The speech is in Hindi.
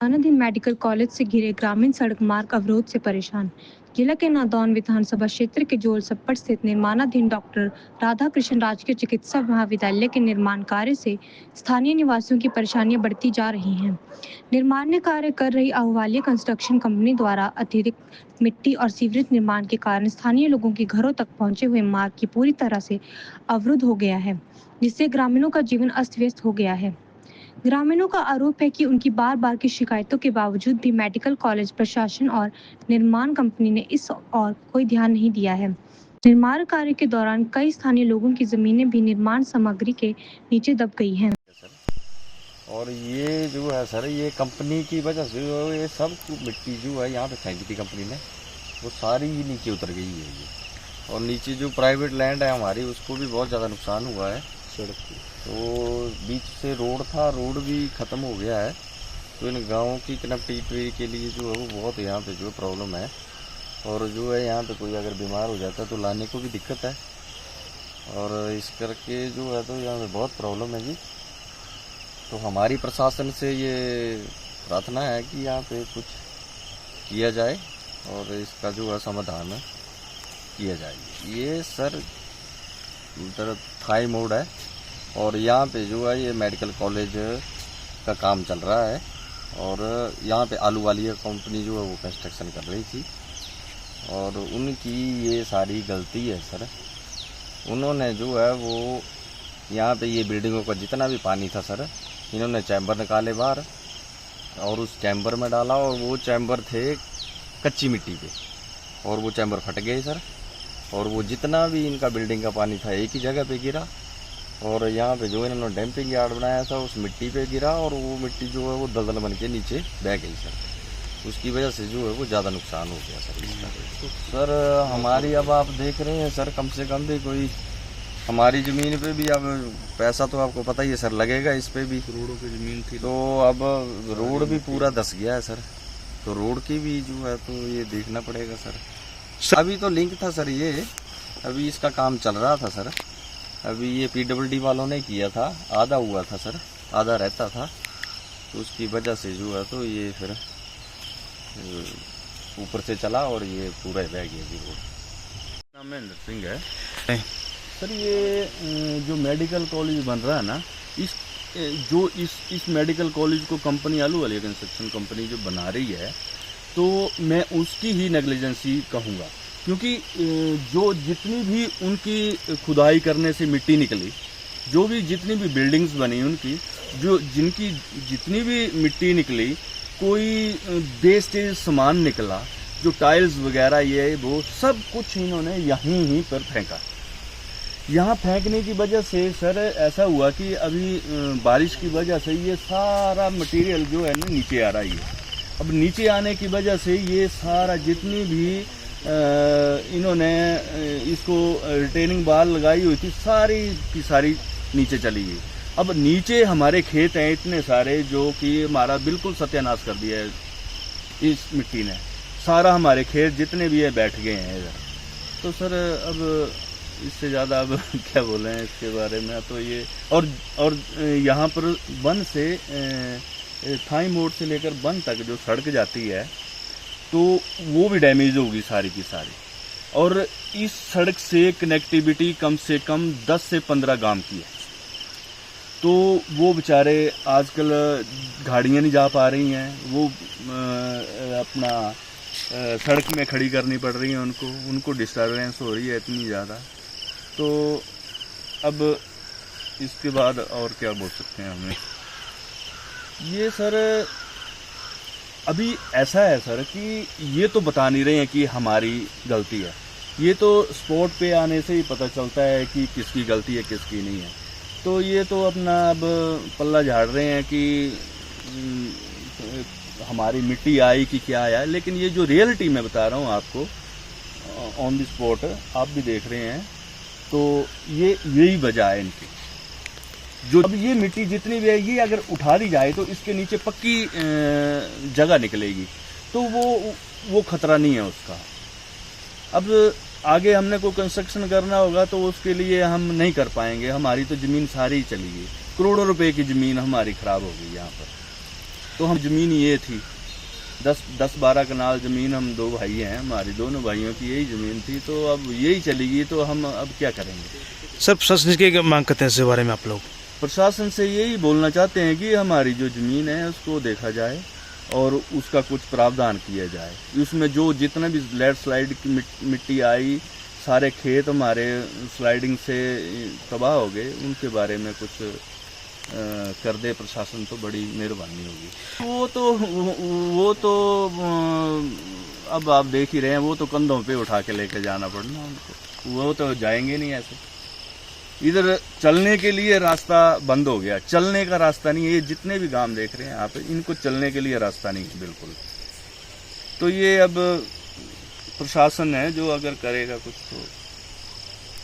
निर्माणाधीन मेडिकल कॉलेज से घिरे ग्रामीण सड़क मार्ग अवरोध से परेशान। जिला के नादौन विधानसभा क्षेत्र के जोल सप्पड़ स्थित निर्माणाधीन डॉक्टर राधाकृष्ण राजकीय चिकित्सा महाविद्यालय के निर्माण कार्य से स्थानीय निवासियों की परेशानियां बढ़ती जा रही हैं। निर्माण कार्य कर रही अहवालिया कंस्ट्रक्शन कंपनी द्वारा अतिरिक्त मिट्टी और सीवरेज निर्माण के कारण स्थानीय लोगों के घरों तक पहुंचे हुए मार्ग की पूरी तरह से अवरुद्ध हो गया है, जिससे ग्रामीणों का जीवन अस्त व्यस्त हो गया है। ग्रामीणों का आरोप है कि उनकी बार बार की शिकायतों के बावजूद भी मेडिकल कॉलेज प्रशासन और निर्माण कंपनी ने इस और कोई ध्यान नहीं दिया है। निर्माण कार्य के दौरान कई स्थानीय लोगों की जमीनें भी निर्माण सामग्री के नीचे दब गई हैं। और ये जो है सर, ये कंपनी की वजह से ये सब मिट्टी जो है यहाँ पे फेंकी थी कंपनी ने, वो सारी ही नीचे उतर गई है ये। और नीचे जो प्राइवेट लैंड है हमारी, उसको भी बहुत ज़्यादा नुकसान हुआ है सड़क की। तो बीच से रोड था, रोड भी ख़त्म हो गया है। तो इन गाँव की कनेक्टिविटी के लिए जो है वो बहुत यहाँ पे जो प्रॉब्लम है। और जो है यहाँ पे कोई अगर बीमार हो जाता है तो लाने को भी दिक्कत है। और इस करके जो है तो यहाँ पे बहुत प्रॉब्लम है जी। तो हमारी प्रशासन से ये प्रार्थना है कि यहाँ पे कुछ किया जाए और इसका जो है समाधान किया जाए। ये सर उधर थाई मोड़ है और यहाँ पे जो है ये मेडिकल कॉलेज का काम चल रहा है। और यहाँ पे अहलूवालिया कंपनी जो है वो कंस्ट्रक्शन कर रही थी और उनकी ये सारी गलती है सर। उन्होंने जो है वो यहाँ पे ये बिल्डिंगों का जितना भी पानी था सर, इन्होंने चैम्बर निकाले बाहर और उस चैम्बर में डाला। और वो चैम्बर थे कच्ची मिट्टी पे और वो चैम्बर फट गए सर। और वो जितना भी इनका बिल्डिंग का पानी था एक ही जगह पे गिरा। और यहाँ पे जो इन्होंने डंपिंग यार्ड बनाया था उस मिट्टी पे गिरा और वो मिट्टी जो है वो दलदल बन के नीचे बह गई सर। उसकी वजह से जो है वो ज़्यादा नुकसान हो गया सर इसका। तो सर हमारी अब आप देख रहे हैं सर, कम से कम भी कोई हमारी ज़मीन पे भी अब पैसा तो आपको पता ही है सर लगेगा इस पे भी। करोड़ों की ज़मीन थी तो अब रोड भी पूरा धंस गया है सर। तो रोड की भी जो है तो ये देखना पड़ेगा सर। अभी तो लिंक था सर, ये अभी इसका काम चल रहा था सर। अभी ये PWD वालों ने किया था, आधा हुआ था सर, आधा रहता था। तो उसकी वजह से जो है तो ये फिर ऊपर से चला और ये पूरा बह गया जी रोड। नाम महेंद्र सिंह है सर। ये जो मेडिकल कॉलेज बन रहा है ना, इस मेडिकल कॉलेज को कंपनी अहलूवालिया कंस्ट्रक्शन कंपनी जो बना रही है, तो मैं उसकी ही नेग्लिजेंसी कहूँगा। क्योंकि जो जितनी भी उनकी खुदाई करने से मिट्टी निकली, जो भी जितनी भी बिल्डिंग्स बनी उनकी, जो जिनकी जितनी भी मिट्टी निकली, कोई वेस्टेज सामान निकला, जो टाइल्स वगैरह ये वो सब कुछ इन्होंने यहीं पर फेंका। यहाँ फेंकने की वजह से सर ऐसा हुआ कि अभी बारिश की वजह से ये सारा मटेरियल जो है ना नीचे आ रही है। अब नीचे आने की वजह से ये सारा जितनी भी इन्होंने इसको रिटेनिंग बाल लगाई हुई थी, सारी की सारी नीचे चली गई। अब नीचे हमारे खेत हैं इतने सारे, जो कि हमारा बिल्कुल सत्यानाश कर दिया है इस मिट्टी ने। सारा हमारे खेत जितने भी है बैठ गए हैं इधर। तो सर अब इससे ज़्यादा अब क्या बोलें इसके बारे में। तो ये और यहाँ पर वन से थाई मोड़ से लेकर वन तक जो सड़क जाती है तो वो भी डैमेज होगी सारी की सारी। और इस सड़क से कनेक्टिविटी कम से कम 10 से 15 गांव की है। तो वो बेचारे आजकल गाड़ियाँ नहीं जा पा रही हैं, वो अपना सड़क में खड़ी करनी पड़ रही है उनको डिस्टर्बेंस हो रही है इतनी ज़्यादा। तो अब इसके बाद और क्या बोल सकते हैं हमें। ये सर अभी ऐसा है सर कि ये तो बता नहीं रहे हैं कि हमारी गलती है। ये तो स्पॉट पे आने से ही पता चलता है कि किसकी गलती है किसकी नहीं है। तो ये तो अपना अब पल्ला झाड़ रहे हैं कि हमारी मिट्टी आई कि क्या आया। लेकिन ये जो रियलिटी मैं बता रहा हूँ आपको ऑन द स्पॉट, आप भी देख रहे हैं, तो ये यही वजह है इनकी। जो अब ये मिट्टी जितनी भी है ये अगर उठा दी जाए तो इसके नीचे पक्की जगह निकलेगी, तो वो खतरा नहीं है उसका। अब आगे हमने कोई कंस्ट्रक्शन करना होगा तो उसके लिए हम नहीं कर पाएंगे। हमारी तो ज़मीन सारी ही चली गई, करोड़ों रुपए की ज़मीन हमारी ख़राब हो गई यहाँ पर। तो हम ज़मीन ये थी 10-12 कनाल ज़मीन, हम 2 भाई हैं, हमारी दोनों भाइयों की यही ज़मीन थी, तो अब यही चली गई, तो हम अब क्या करेंगे। सर प्रशासन से क्या मांग करते हैं इस बारे में आप लोग? प्रशासन से यही बोलना चाहते हैं कि हमारी जो ज़मीन है उसको देखा जाए और उसका कुछ प्रावधान किया जाए। उसमें जो जितना भी लैंडस्लाइड की मिट्टी आई, सारे खेत हमारे स्लाइडिंग से तबाह हो गए, उनके बारे में कुछ कर दे प्रशासन तो बड़ी मेहरबानी होगी। वो तो अब आप देख ही रहे हैं, वो तो कंधों पे उठा के लेके जाना पड़ना उनको, वो तो जाएंगे नहीं ऐसे। इधर चलने के लिए रास्ता बंद हो गया, चलने का रास्ता नहीं है। ये जितने भी गांव देख रहे हैं यहाँ पे, इनको चलने के लिए रास्ता नहीं है बिल्कुल। तो ये अब प्रशासन है जो अगर करेगा कुछ तो